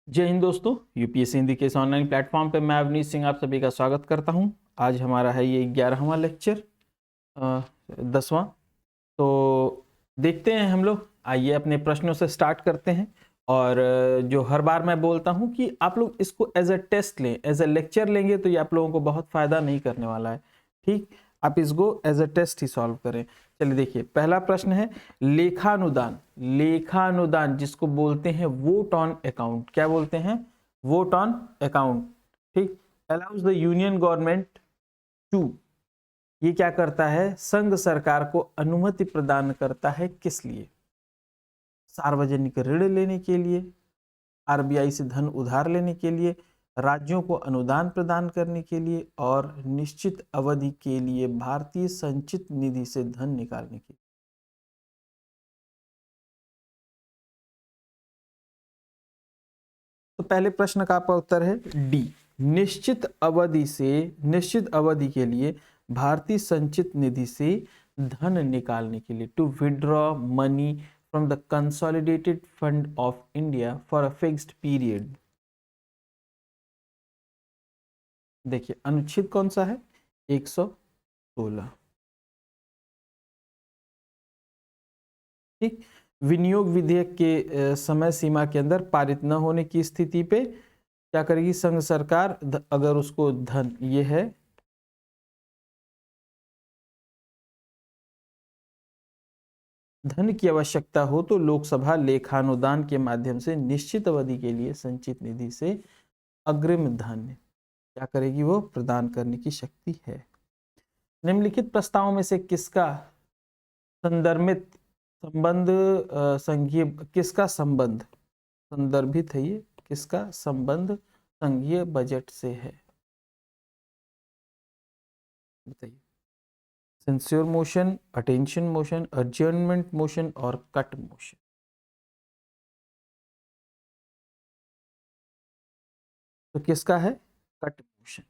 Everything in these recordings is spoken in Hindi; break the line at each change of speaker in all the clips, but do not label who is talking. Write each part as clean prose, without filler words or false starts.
जय हिंद दोस्तों, यूपीएससी हिंदी के इस ऑनलाइन प्लेटफॉर्म पे मैं अवनीश सिंह आप सभी का स्वागत करता हूं। आज हमारा है ये 11वां लेक्चर, 10वां। तो देखते हैं हम लोग, आइए अपने प्रश्नों से स्टार्ट करते हैं। और जो हर बार मैं बोलता हूं कि आप लोग इसको एज अ टेस्ट लें, एज अ लेक्चर लेंगे तो ये आप लोगों को बहुत फायदा नहीं करने वाला है। ठीक, आप इसको एज अ टेस्ट ही सॉल्व करें। चलिए देखिए, पहला प्रश्न है लेखानुदान। लेखानुदान जिसको बोलते हैं वोट ऑन अकाउंट, क्या बोलते हैं? Vote on account. ठीक, allows the union government to, ये क्या करता है? संघ सरकार को अनुमति प्रदान करता है, किस लिए? सार्वजनिक ऋण लेने के लिए, आरबीआई से धन उधार लेने के लिए, राज्यों को अनुदान प्रदान करने के लिए, और निश्चित अवधि के लिए भारतीय संचित निधि से धन निकालने के लिए। तो पहले प्रश्न का आपका उत्तर है डी, निश्चित अवधि से, निश्चित अवधि के लिए भारतीय संचित निधि से धन निकालने के लिए, to withdraw money from the consolidated fund of India for a fixed period. देखिए अनुच्छेद कौन सा है? 116। ठीक, विनियोग विधेयक के समय सीमा के अंदर पारित न होने की स्थिति पे क्या करेगी संघ सरकार? अगर उसको धन, ये है धन की आवश्यकता हो, तो लोकसभा लेखानुदान के माध्यम से निश्चित अवधि के लिए संचित निधि से अग्रिम धन क्या करेगी? वो प्रदान करने की शक्ति है। निम्नलिखित प्रस्तावों में से किसका संदर्भित संबंध संघीय, किसका संबंध संदर्भित है? ये किसका संबंध संघीय बजट से है? बताइए। Censure motion, attention motion, adjournment motion और कट मोशन। तो किसका है? Cut motion.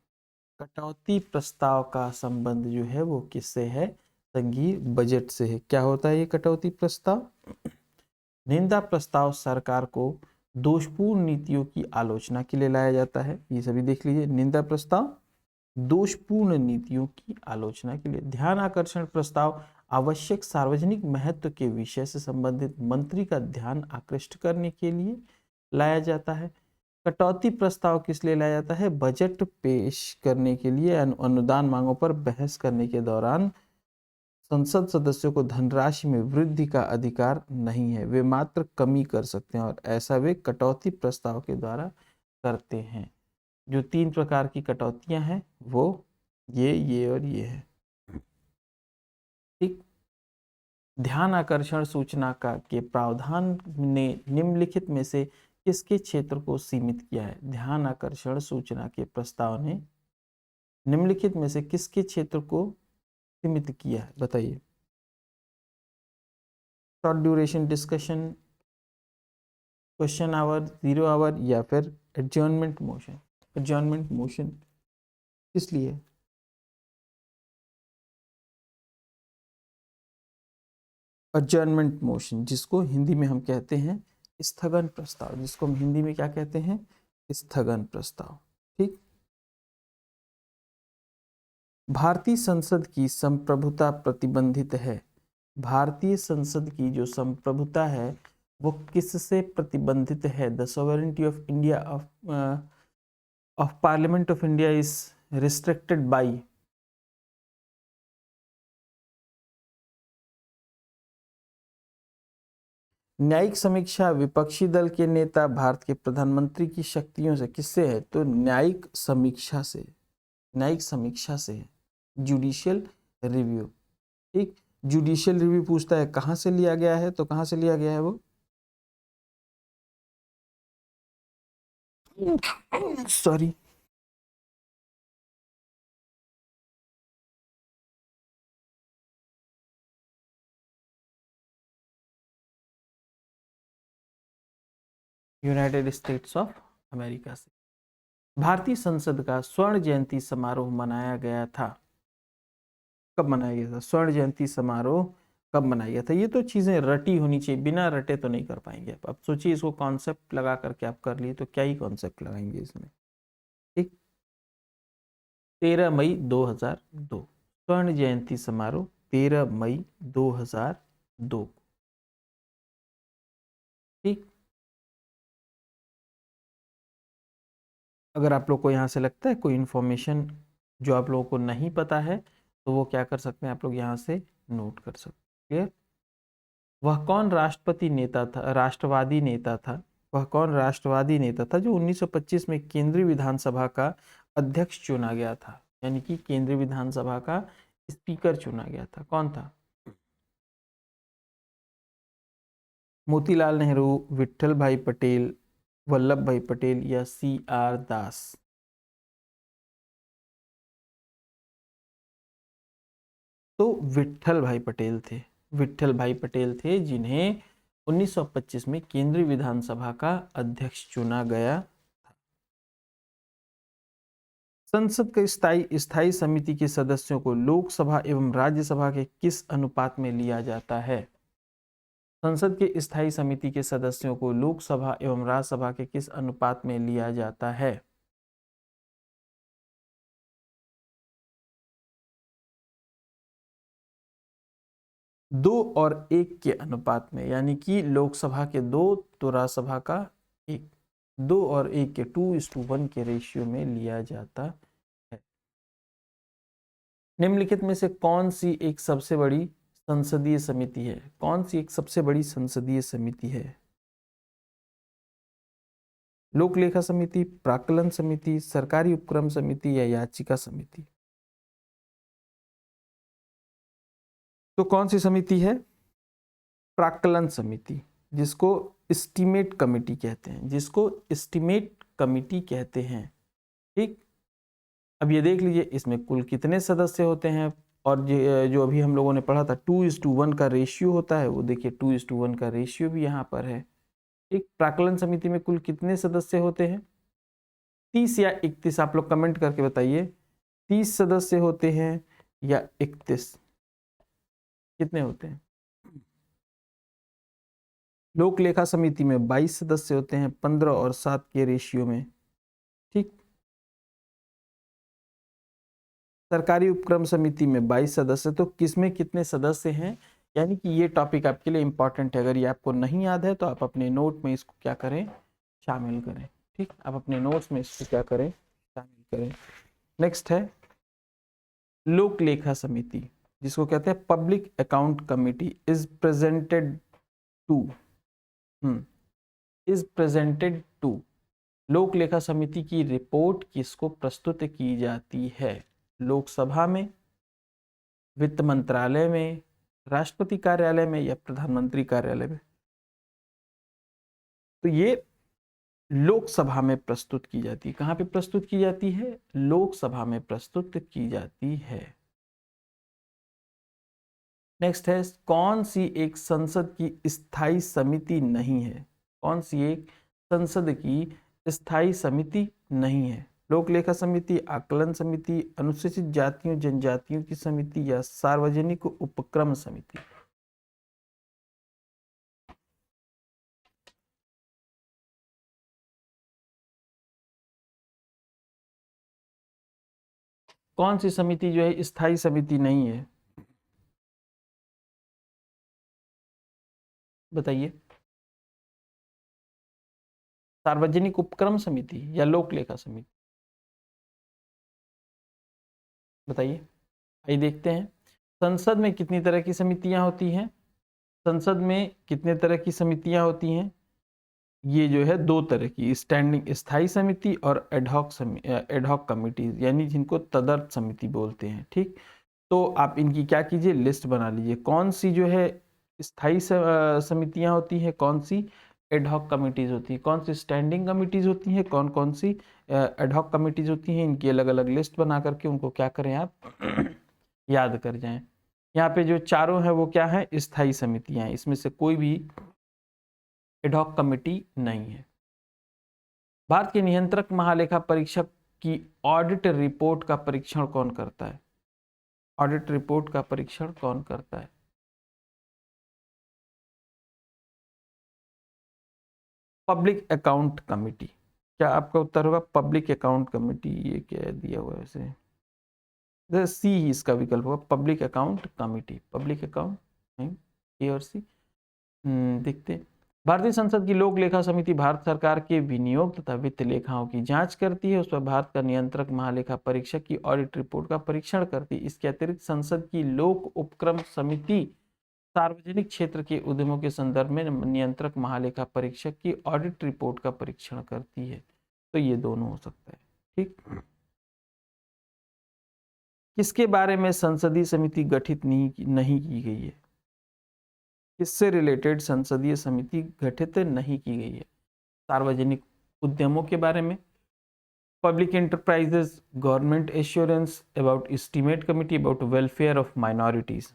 कटौती प्रस्ताव का संबंध जो है वो किससे है? संघीय बजट से है। क्या होता है ये कटौती प्रस्ताव? निंदा प्रस्ताव सरकार को दोषपूर्ण नीतियों की आलोचना के लिए लाया जाता है। ये सभी देख लीजिए, निंदा प्रस्ताव दोषपूर्ण नीतियों की आलोचना के लिए। ध्यान आकर्षण प्रस्ताव आवश्यक सार्वजनिक महत्व के विषय से संबंधित मंत्री का ध्यान आकृष्ट करने के लिए लाया जाता है। कटौती प्रस्ताव किस लिए लाया जाता है? बजट पेश करने के लिए, अनुदान मांगों पर बहस करने के दौरान संसद सदस्यों को धनराशि में वृद्धि का अधिकार नहीं है, वे मात्र कमी कर सकते हैं, और ऐसा वे कटौती प्रस्ताव के द्वारा करते हैं। जो 3 प्रकार की कटौतियां हैं वो ये और ये है। ठीक, ध्यान आकर्षण सूचना का के प्रावधान ने निम्नलिखित में से किसके क्षेत्र को सीमित किया है? ध्यान आकर्षण सूचना के प्रस्ताव ने निम्नलिखित में से किसके क्षेत्र को सीमित किया है? बताइए। Short duration discussion, question hour, 0 hour, या फिर एडजर्नमेंट मोशन। एडजर्नमेंट मोशन इसलिए एडजर्नमेंट मोशन जिसको हिंदी में हम कहते हैं स्थगन प्रस्ताव, जिसको हम हिंदी में क्या कहते हैं? स्थगन प्रस्ताव। ठीक, भारतीय संसद की संप्रभुता प्रतिबंधित है। भारतीय संसद की जो संप्रभुता है वो किससे प्रतिबंधित है? The sovereignty of India of parliament of India is restricted by. न्यायिक समीक्षा विपक्षी दल के नेता भारत के प्रधानमंत्री की शक्तियों से किससे है? तो न्यायिक समीक्षा से, न्यायिक समीक्षा से है। Judicial review. ठीक, जुडिशियल रिव्यू पूछता है कहां से लिया गया है, तो कहां से लिया गया है वो? Sorry, United states of America से। भारतीय संसद का स्वर्ण जयंती समारोह मनाया गया था। कब मनाया गया था स्वर्ण जयंती समारोह? कब बनाया गया था। ये तो चीजें रटी होनी चाहिए, बिना रटे तो नहीं कर पाएंगे आप। अब सोचिए इसको कॉन्सेप्ट लगा करके आप कर लिए तो क्या ही कॉन्सेप्ट लगाएंगे इसमें। ठीक, 13 मई 2002 स्वर्ण जयंती समारोह 13 मई 2002। ठीक, अगर आप लोग को यहाँ से लगता है कोई इंफॉर्मेशन जो आप लोगों को नहीं पता है तो वो क्या कर सकते हैं आप लोग यहाँ से नोट कर सकते हैं। वह कौन राष्ट्रपति नेता था, राष्ट्रवादी नेता था, वह कौन राष्ट्रवादी नेता था जो 1925 में केंद्रीय विधानसभा का अध्यक्ष चुना गया था, यानी कि केंद्रीय विधानसभा का स्पीकर चुना गया था, कौन था? मोतीलाल नेहरू, विट्ठल भाई पटेल, वल्लभ भाई पटेल या CR दास? तो विट्ठल भाई पटेल थे। विट्ठल भाई पटेल थे जिन्हें 1925 में केंद्रीय विधानसभा का अध्यक्ष चुना गया। संसद के स्थायी समिति के सदस्यों को लोकसभा एवं राज्यसभा के किस अनुपात में लिया जाता है? संसद के स्थायी समिति के सदस्यों को लोकसभा एवं राज्यसभा के किस अनुपात में लिया जाता है? 2:1 के अनुपात में, यानी कि लोकसभा के 2 तो राज्यसभा का 1, 2:1 के 2:1 के रेशियो में लिया जाता है। निम्नलिखित में से कौन सी एक सबसे बड़ी संसदीय समिति है? कौन सी एक सबसे बड़ी संसदीय समिति है? लोक लेखा समिति, प्राक्कलन समिति, सरकारी उपक्रम समिति या याचिका समिति? तो कौन सी समिति है? प्राक्कलन समिति, जिसको एस्टीमेट कमेटी कहते हैं, जिसको एस्टीमेट कमेटी कहते हैं। ठीक, अब ये देख लीजिए इसमें कुल कितने सदस्य होते हैं, और जो अभी हम लोगों ने पढ़ा था 2:1 का रेशियो होता है, वो देखिए 2:1 का रेशियो भी यहाँ पर है। एक प्राक्कलन समिति में कुल कितने सदस्य होते हैं? 30 या 31, आप लोग कमेंट करके बताइए, 30 सदस्य होते हैं या 31? कितने होते हैं? लोक लेखा समिति में 22 सदस्य होते हैं, 15 और 7 के रेशियो में। ठीक, सरकारी उपक्रम समिति में 22 सदस्य, तो किसमें कितने सदस्य हैं? यानी कि ये टॉपिक आपके लिए इंपॉर्टेंट है। अगर ये आपको नहीं याद है तो आप अपने नोट में इसको क्या करें, शामिल करें। ठीक, आप अपने नोट्स में इसको क्या करें, शामिल करें। नेक्स्ट है लोक लेखा समिति, जिसको कहते हैं public account committee, is presented to लोक लेखा समिति की रिपोर्ट किसको प्रस्तुत की जाती है? लोकसभा में, वित्त मंत्रालय में, राष्ट्रपति कार्यालय में या प्रधानमंत्री कार्यालय में? तो ये लोकसभा में प्रस्तुत की जाती है। कहां पे प्रस्तुत की जाती है? लोकसभा में प्रस्तुत की जाती है। नेक्स्ट है कौन सी एक संसद की स्थायी समिति नहीं है? कौन सी एक संसद की स्थायी समिति नहीं है? लोक लेखा समिति, आकलन समिति, अनुसूचित जातियों जनजातियों की समिति या सार्वजनिक उपक्रम समिति? कौन सी समिति जो है स्थायी समिति नहीं है? बताइए। सार्वजनिक उपक्रम समिति या लोक लेखा समिति? बताइए। आइए देखते हैं संसद में कितनी तरह की समितियां होती हैं। संसद में कितने तरह की समितियां होती हैं? ये जो है 2 तरह की, स्टैंडिंग स्थायी समिति और एडहॉक कमिटीज, यानी जिनको तदर्थ समिति बोलते हैं। ठीक, तो आप इनकी क्या कीजिए, लिस्ट बना लीजिए। कौन सी जो है स्थायी समितियां होती हैं, कौन सी एडहॉक कमिटीज होती हैं, कौन सी स्टैंडिंग कमिटीज होती हैं, कौन कौन सी एडहॉक कमिटीज होती हैं। इनकी अलग अलग लिस्ट बना करके उनको क्या करें आप याद कर जाएं। यहाँ पे जो चारों हैं वो क्या है, स्थायी समितियां हैं, इसमें से कोई भी एडहॉक कमिटी नहीं है। भारत के नियंत्रक महालेखा परीक्षक की ऑडिट रिपोर्ट का परीक्षण कौन करता है? ऑडिट रिपोर्ट का परीक्षण कौन करता है? पब्लिक अकाउंट कमेटी, क्या आपका उत्तर होगा पब्लिक अकाउंट कमेटी? ये क्या दिया हुआ है वैसे, सी ही इसका विकल्प होगा, public account committee, public account नहीं, ए और सी। देखते हैं। भारतीय संसद की लोक लेखा समिति भारत सरकार के विनियोग तथा वित्त लेखाओं की जांच करती है। उस पर भारत का नियंत्रक महालेखा परीक्षक की ऑडिट रिपोर्ट का परीक्षण करती है। इसके अतिरिक्त संसद की लोक उपक्रम समिति सार्वजनिक क्षेत्र के उद्यमों के संदर्भ में नियंत्रक महालेखा परीक्षक की ऑडिट रिपोर्ट का परीक्षण करती है। तो ये दोनों हो सकता है। ठीक, किसके बारे में संसदीय समिति गठित नहीं की गई है? किससे रिलेटेड संसदीय समिति गठित नहीं की गई है? सार्वजनिक उद्यमों के बारे में, public enterprises, government assurance, about estimate committee, about welfare of minorities.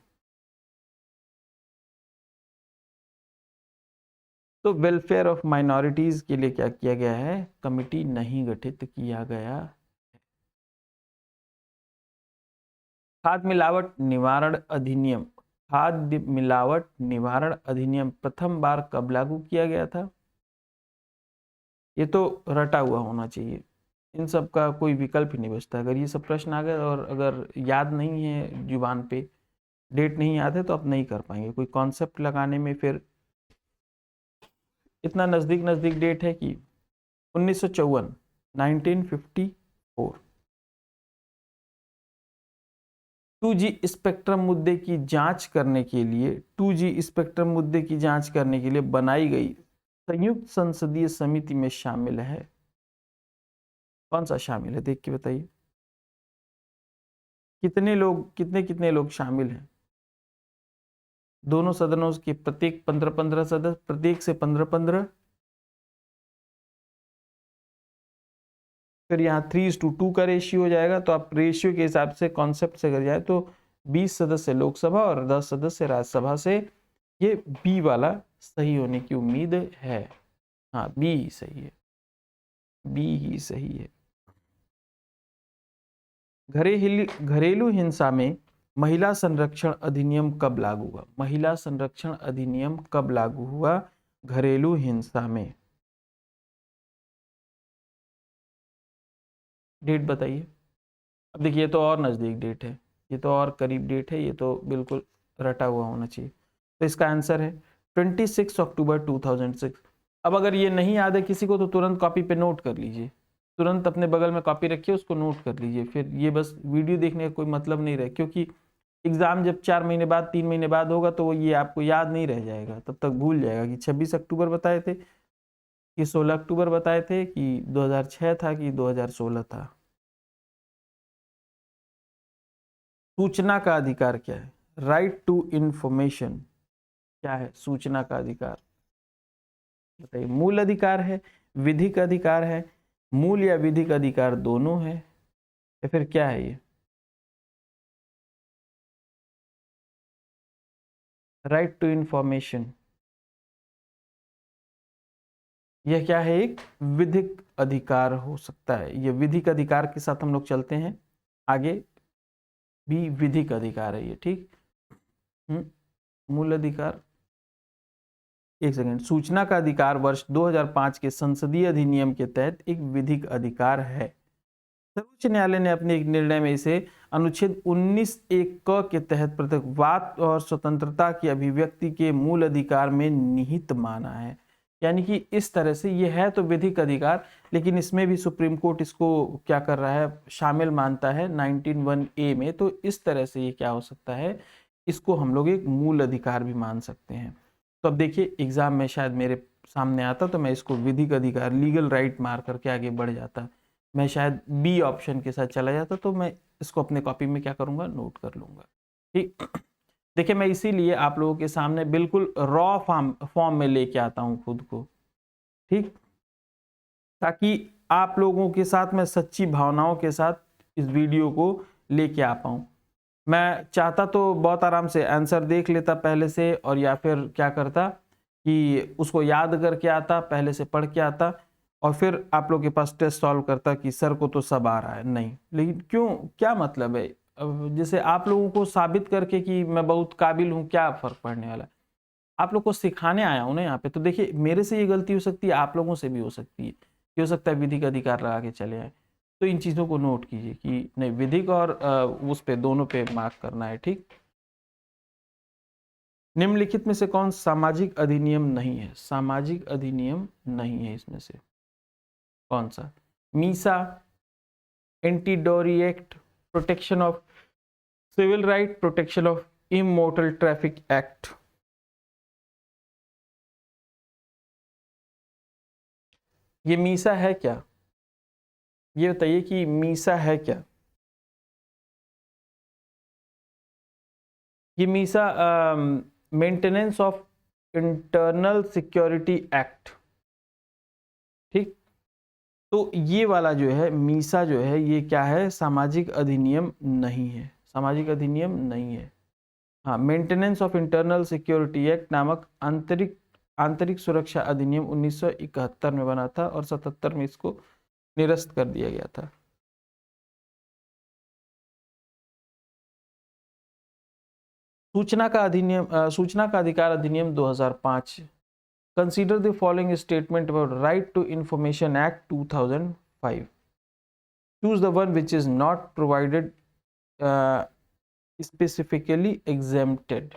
तो वेलफेयर ऑफ माइनॉरिटीज के लिए क्या किया गया है? कमिटी नहीं गठित किया गया। खाद्य मिलावट निवारण अधिनियम, खाद्य मिलावट निवारण अधिनियम प्रथम बार कब लागू किया गया था? ये तो रटा हुआ होना चाहिए, इन सब का कोई विकल्प ही नहीं बचता। अगर ये सब प्रश्न आ गए और अगर याद नहीं है जुबान पे, डेट नहीं याद है, तो आप नहीं कर पाएंगे कोई कॉन्सेप्ट लगाने में। फिर इतना नजदीक नजदीक डेट है कि 1954, 1954। 2G स्पेक्ट्रम मुद्दे की जांच करने के लिए, 2G स्पेक्ट्रम मुद्दे की जांच करने के लिए बनाई गई संयुक्त संसदीय समिति में शामिल है। कौन सा शामिल है, देख के बताइए। कितने लोग शामिल हैं? दोनों सदनों के प्रत्येक 15-15 सदस्य, प्रत्येक से 15-15। फिर यहाँ 3:2 का रेशियो हो जाएगा। तो आप रेशियो के हिसाब से, कॉन्सेप्ट से अगर जाए तो 20 सदस्य लोकसभा और 10 सदस्य राज्यसभा से ये बी वाला सही होने की उम्मीद है। हाँ, बी ही सही है, बी ही सही है। घरेलू हिंसा में महिला संरक्षण अधिनियम कब लागू हुआ? महिला संरक्षण अधिनियम कब लागू हुआ घरेलू हिंसा में? डेट बताइए। अब देखिए, ये तो और नज़दीक डेट है, ये तो और करीब डेट है, ये तो बिल्कुल रटा हुआ होना चाहिए। तो इसका आंसर है 26 अक्टूबर 2006। अब अगर ये नहीं याद है किसी को तो तुरंत कॉपी पे नोट कर लीजिए, तुरंत अपने बगल में कॉपी रखिए, उसको नोट कर लीजिए। फिर ये बस वीडियो देखने का कोई मतलब नहीं रहे, क्योंकि एग्जाम जब 4 महीने बाद, 3 महीने बाद होगा तो ये आपको याद नहीं रह जाएगा, तब तक भूल जाएगा कि 26 अक्टूबर बताए थे कि 16 अक्टूबर बताए थे कि 2006 था कि 2016 था। सूचना का अधिकार क्या है? राइट टू इंफॉर्मेशन क्या है? सूचना का अधिकार बताइए। मूल अधिकार है, विधिक अधिकार है, मूल या विधिक अधिकार दोनों है, या फिर क्या है ये? राइट टू इंफॉर्मेशन, यह क्या है? एक विधिक अधिकार हो सकता है। यह विधिक अधिकार के साथ हम लोग चलते हैं आगे, भी विधिक अधिकार है ये। ठीक, मूल अधिकार, एक सेकंड। सूचना का अधिकार वर्ष 2005 के संसदीय अधिनियम के तहत एक विधिक अधिकार है। सर्वोच्च न्यायालय ने अपने एक निर्णय में इसे अनुच्छेद 19(1) क के तहत प्रत्येक वाक और स्वतंत्रता की अभिव्यक्ति के मूल अधिकार में निहित माना है। यानी कि इस तरह से ये है तो विधिक अधिकार, लेकिन इसमें भी सुप्रीम कोर्ट इसको क्या कर रहा है? शामिल मानता है 19(1)(a) में। तो इस तरह से ये क्या हो सकता है? इसको हम लोग एक मूल अधिकार भी मान सकते हैं। तो अब देखिए, एग्जाम में शायद मेरे सामने आता तो मैं इसको विधिक अधिकार, लीगल राइट मार करके आगे बढ़ जाता, मैं शायद बी ऑप्शन के साथ चला जाता। तो मैं इसको अपने कॉपी में क्या करूंगा? नोट कर लूंगा। ठीक, देखिए मैं इसीलिए आप लोगों के सामने बिल्कुल रॉ फॉर्म में लेके आता हूं खुद को, ठीक, ताकि आप लोगों के साथ मैं सच्ची भावनाओं के साथ इस वीडियो को लेके आ पाऊं। मैं चाहता तो बहुत आराम से आंसर देख लेता पहले से, और या फिर क्या करता कि उसको याद करके आता, पहले से पढ़ के आता, और फिर आप लोग के पास टेस्ट सॉल्व करता कि सर को तो सब आ रहा है। नहीं, लेकिन क्यों, क्या मतलब है? जैसे आप लोगों को साबित करके कि मैं बहुत काबिल हूं, क्या फर्क पड़ने वाला है? आप लोग को सिखाने आया हूं ना यहाँ पे। तो देखिए मेरे से ये गलती हो सकती है, आप लोगों से भी हो सकती है, ये हो सकता है विधिक अधिकार लगा के चले आए। तो इन चीज़ों को नोट कीजिए कि नहीं, विधिक और उस पे दोनों पे मार्क करना है, ठीक। निम्नलिखित में से कौन सामाजिक अधिनियम नहीं है? सामाजिक अधिनियम नहीं है इसमें से कौन सा? MISA, anti dowry act, protection of civil right, protection of immoral traffic act. ये मीसा है क्या? ये बताइए कि मीसा है क्या? ये Misa maintenance of internal security act, ठीक। तो ये वाला जो है मीसा जो है, ये क्या है? सामाजिक अधिनियम नहीं है, सामाजिक अधिनियम नहीं है। हाँ, maintenance of internal security act नामक आंतरिक आंतरिक सुरक्षा अधिनियम 1971 में बना था और 77 में इसको निरस्त कर दिया गया था। सूचना का अधिनियम सूचना का अधिकार अधिनियम 2005। Consider the following statement about right to information act 2005। Choose the one which is not provided specifically exempted.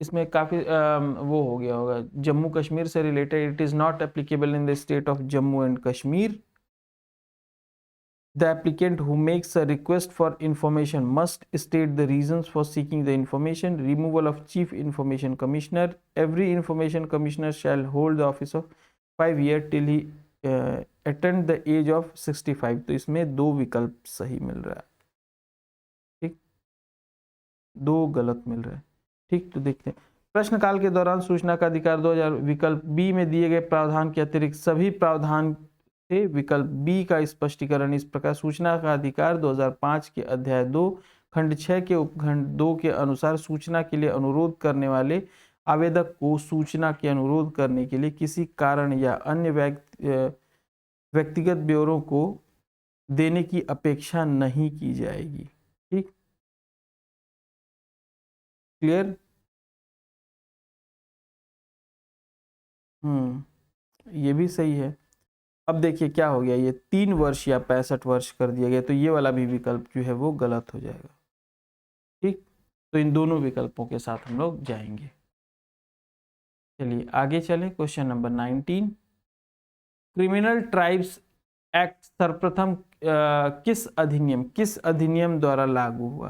इसमें काफ़ी वो हो गया होगा, जम्मू कश्मीर से related. It is not applicable in the state of Jammu and Kashmir. The applicant who makes a request for information must state the reasons for seeking the information. Removal of Chief Information Commissioner. Every Information Commissioner shall hold the office of 5 years till he attend the age of 65। तो इसमें दो विकल्प सही मिल रहा है, ठीक, दो गलत मिल रहा है, ठीक। तो देखते हैं, प्रश्नकाल के दौरान सूचना का अधिकार 2000 विकल्प बी में दिए गए प्रावधान के अतिरिक्त सभी प्रावधान थे। विकल्प बी का स्पष्टीकरण इस प्रकार: सूचना का अधिकार 2005 के अध्याय 2 खंड 6 के उपखंड 2 के अनुसार सूचना के लिए अनुरोध करने वाले आवेदक को सूचना के अनुरोध करने के लिए किसी कारण या अन्य व्यक्तिगत ब्यौरों को देने की अपेक्षा नहीं की जाएगी, ठीक, क्लियर। ये भी सही है। अब देखिए क्या हो गया, ये 3 वर्ष या 65 वर्ष कर दिया गया, तो ये वाला भी विकल्प जो है वो गलत हो जाएगा, ठीक। तो इन दोनों विकल्पों के साथ हम लोग जाएंगे। चलिए आगे चलें, question number 19। Criminal tribes act सर्वप्रथम किस अधिनियम द्वारा लागू हुआ?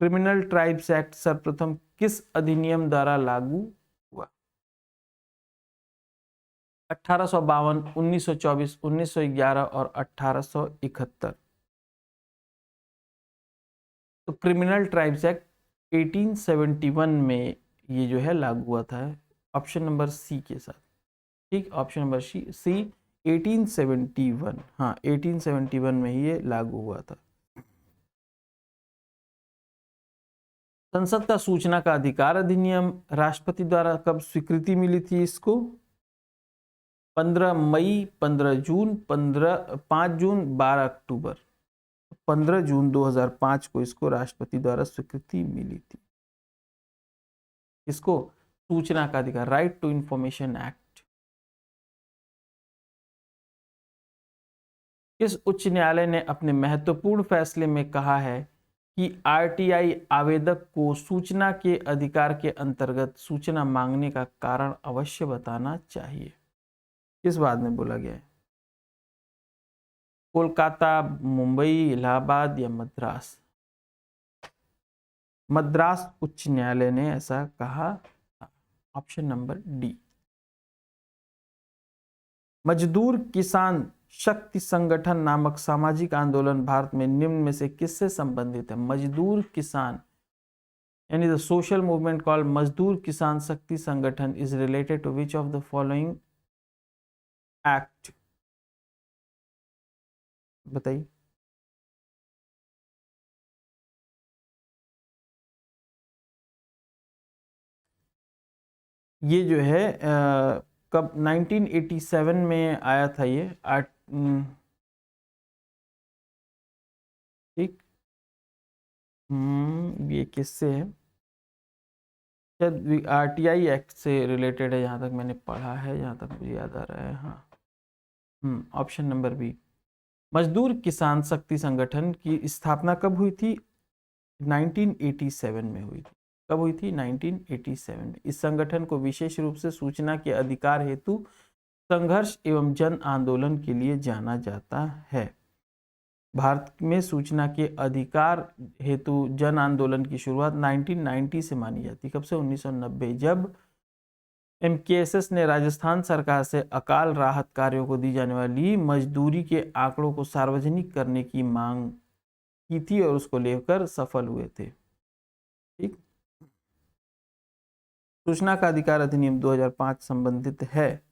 क्रिमिनल ट्राइब्स एक्ट सर्वप्रथम किस अधिनियम द्वारा लागू हुआ? 1852, 1924, 1911 और 1871। तो क्रिमिनल ट्राइब्स एक्ट 1871 में ये जो है लागू हुआ था, ऑप्शन नंबर सी के साथ, ठीक। ऑप्शन नंबर सी 1871, हाँ 1871 में ही ये लागू हुआ था। संसद का सूचना का अधिकार अधिनियम राष्ट्रपति द्वारा कब स्वीकृति मिली थी इसको? 15 मई, 15 जून, 5 जून, 12 अक्टूबर। 15 जून 2005 को इसको राष्ट्रपति द्वारा स्वीकृति मिली थी। इसको सूचना का अधिकार, राइट टू इंफॉर्मेशन एक्ट। किस उच्च न्यायालय ने अपने महत्वपूर्ण फैसले में कहा है कि आरटीआई आवेदक को सूचना के अधिकार के अंतर्गत सूचना मांगने का कारण अवश्य बताना चाहिए? किस बात में बोला गया है? कोलकाता, मुंबई, इलाहाबाद या मद्रास? मद्रास उच्च न्यायालय ने ऐसा कहा, ऑप्शन नंबर डी। मजदूर किसान शक्ति संगठन नामक सामाजिक आंदोलन भारत में निम्न में से किससे संबंधित है? मजदूर किसान यानी द सोशल मूवमेंट कॉल्ड मजदूर Kisan Shakti Sangathan is related to which of the following act? बताइए। ये जो है कब 1987 में आया था ये ठीक। ये किससे है? शायद आरटीआई एक्ट से रिलेटेड है, जहाँ तक मैंने पढ़ा है, जहाँ तक मुझे याद आ रहा है। हाँ, ऑप्शन नंबर बी। मजदूर किसान शक्ति संगठन की स्थापना कब हुई थी? 1987 में हुई थी। कब हुई थी? 1987 में। इस संगठन को विशेष रूप से सूचना के अधिकार हेतु संघर्ष एवं जन आंदोलन के लिए जाना जाता है। भारत में सूचना के अधिकार हेतु जन आंदोलन की शुरुआत 1990 से मानी जाती है। कब से? 1990, जब एमकेएसएस ने राजस्थान सरकार से अकाल राहत कार्यों को दी जाने वाली मजदूरी के आंकड़ों को सार्वजनिक करने की मांग की थी और उसको लेकर सफल हुए थे। ठीक। सूचना का अधिकार अधिनियम 2005 संबंधित है।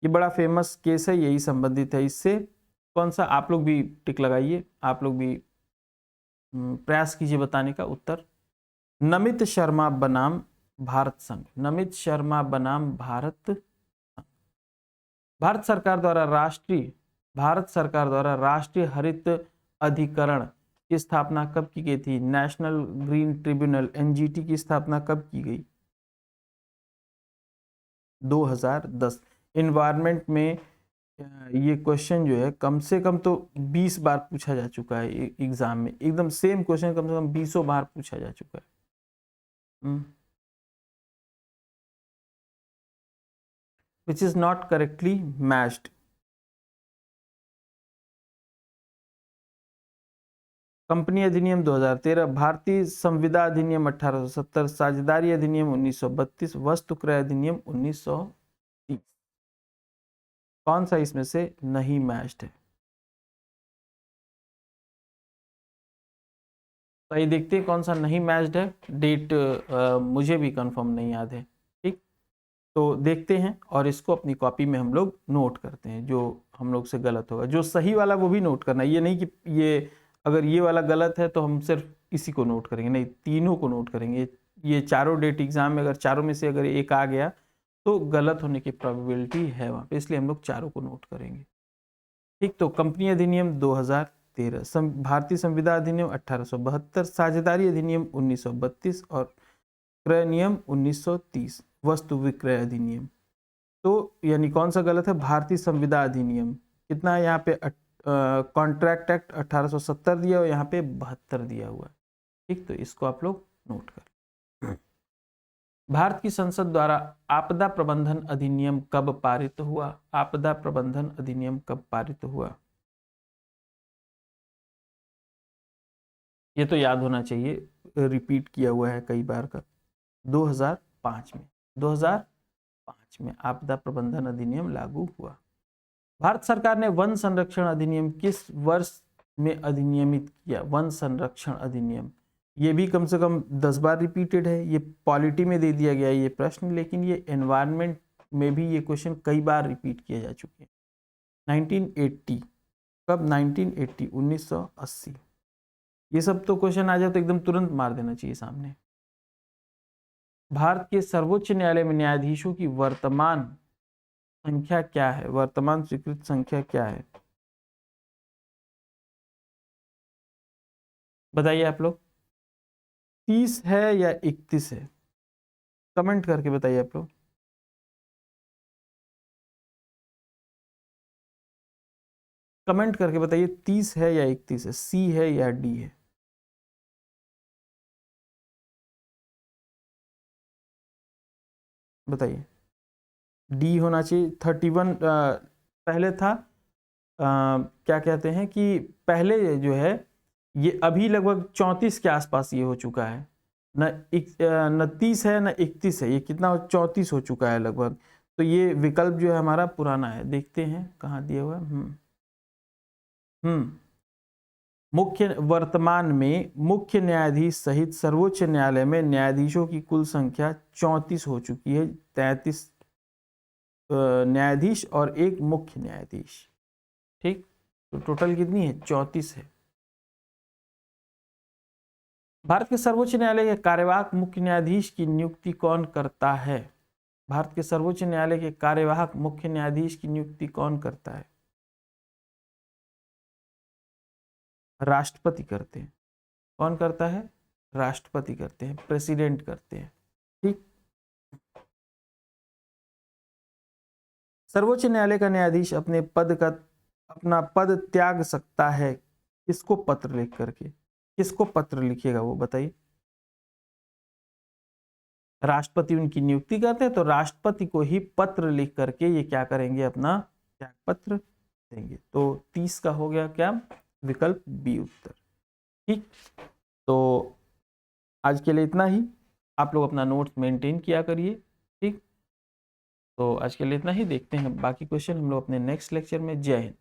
ये बड़ा फेमस केस है, यही संबंधित है इससे। कौन सा? आप लोग भी टिक लगाइए, आप लोग भी प्रयास कीजिए बताने का उत्तर। नमित शर्मा बनाम भारत संघ। नमित शर्मा बनाम भारत संघ। भारत सरकार द्वारा राष्ट्रीय हरित अधिकरण की स्थापना कब की गई थी? नेशनल ग्रीन ट्रिब्यूनल एनजीटी की स्थापना कब की गई? 2010। इन्वायरमेंट में ये क्वेश्चन जो है कम से कम तो 20 बार पूछा जा चुका है एग्जाम में। एकदम सेम क्वेश्चन कम से कम 20 बार पूछा जा चुका है। Which is not correctly matched. Company अधिनियम 2013, भारतीय संविदा अधिनियम 1870, साझेदारी अधिनियम 1932, वस्तु क्रय अधिनियम 1930। कौन सा इसमें से नहीं मैच्ड है? सही देखते हैं कौन सा नहीं मैच्ड है। डेट मुझे भी कंफर्म नहीं याद है। ठीक, तो देखते हैं और इसको अपनी कॉपी में हम लोग नोट करते हैं। जो हम लोग से गलत होगा, जो सही वाला वो भी नोट करना है। ये नहीं कि ये अगर ये वाला गलत है तो हम सिर्फ इसी को नोट करेंगे, नहीं, तीनों को नोट करेंगे। ये चारों डेट एग्जाम में अगर चारों में से अगर एक आ गया तो गलत होने की प्रोबेबिलिटी है वहाँ पे, इसलिए हम लोग चारों को नोट करेंगे। ठीक, तो कंपनी अधिनियम 2013, भारतीय संविदा अधिनियम 1872, साझेदारी अधिनियम 1932 और क्रय नियम 1930, वस्तु विक्रय अधिनियम। तो यानी कौन सा गलत है? भारतीय संविदा अधिनियम। कितना है यहाँ पे? कॉन्ट्रैक्ट एक्ट 1870 दिया और यहाँ पे 72 दिया हुआ है। ठीक, तो इसको आप लोग नोट कर। भारत की संसद द्वारा आपदा प्रबंधन अधिनियम कब पारित हुआ? आपदा प्रबंधन अधिनियम कब पारित हुआ? ये तो याद होना चाहिए, रिपीट किया हुआ है कई बार का। 2005 में, 2005 में आपदा प्रबंधन अधिनियम लागू हुआ। भारत सरकार ने वन संरक्षण अधिनियम किस वर्ष में अधिनियमित किया? वन संरक्षण अधिनियम, ये भी कम से कम 10 बार रिपीटेड है। ये पॉलिटी में दे दिया गया है ये प्रश्न, लेकिन ये एनवायरनमेंट में भी ये क्वेश्चन कई बार रिपीट किए जा चुके हैं। 1980। कब? 1980, 1980। ये सब तो क्वेश्चन आ जाए तो एकदम तुरंत मार देना चाहिए सामने। भारत के सर्वोच्च न्यायालय में न्यायाधीशों की वर्तमान संख्या क्या है? वर्तमान स्वीकृत संख्या क्या है? बताइए आप लोग। 30 है या 31 है? कमेंट करके बताइए आप लोग। कमेंट करके बताइए 30 है या 31 है? सी है या डी है? बताइए। डी होना चाहिए। 31 पहले था। क्या कहते हैं कि पहले जो है ये अभी लगभग 34 के आसपास ये हो चुका है। न 30 है न 31 है, ये कितना 34 हो चुका है लगभग। तो ये विकल्प जो है हमारा पुराना है। देखते हैं कहाँ दिया हुआ है। वर्तमान में मुख्य न्यायाधीश सहित सर्वोच्च न्यायालय में न्यायाधीशों की कुल संख्या 34 हो चुकी है। 33 न्यायाधीश और एक मुख्य न्यायाधीश। ठीक, तो टोटल कितनी है? 34 है। भारत के सर्वोच्च न्यायालय के कार्यवाहक मुख्य न्यायाधीश की नियुक्ति कौन करता है? भारत के सर्वोच्च न्यायालय के कार्यवाहक मुख्य न्यायाधीश की नियुक्ति कौन करता है? राष्ट्रपति करते हैं। कौन करता है? राष्ट्रपति करते हैं, प्रेसिडेंट करते हैं। ठीक। सर्वोच्च न्यायालय का न्यायाधीश अपना पद त्याग सकता है किसको पत्र लिख करके? किसको पत्र लिखेगा वो बताइए? राष्ट्रपति उनकी नियुक्ति करते हैं, तो राष्ट्रपति को ही पत्र लिख करके ये क्या करेंगे? अपना त्याग पत्र देंगे। तो 30 का हो गया क्या? विकल्प बी उत्तर। ठीक। तो आज के लिए इतना ही। आप लोग अपना नोट्स मेंटेन किया करिए। ठीक। तो आज के लिए इतना ही। देखते हैं बाकी क्वेश्चन हम लोग अपने नेक्स्ट लेक्चर में। जय हिंद।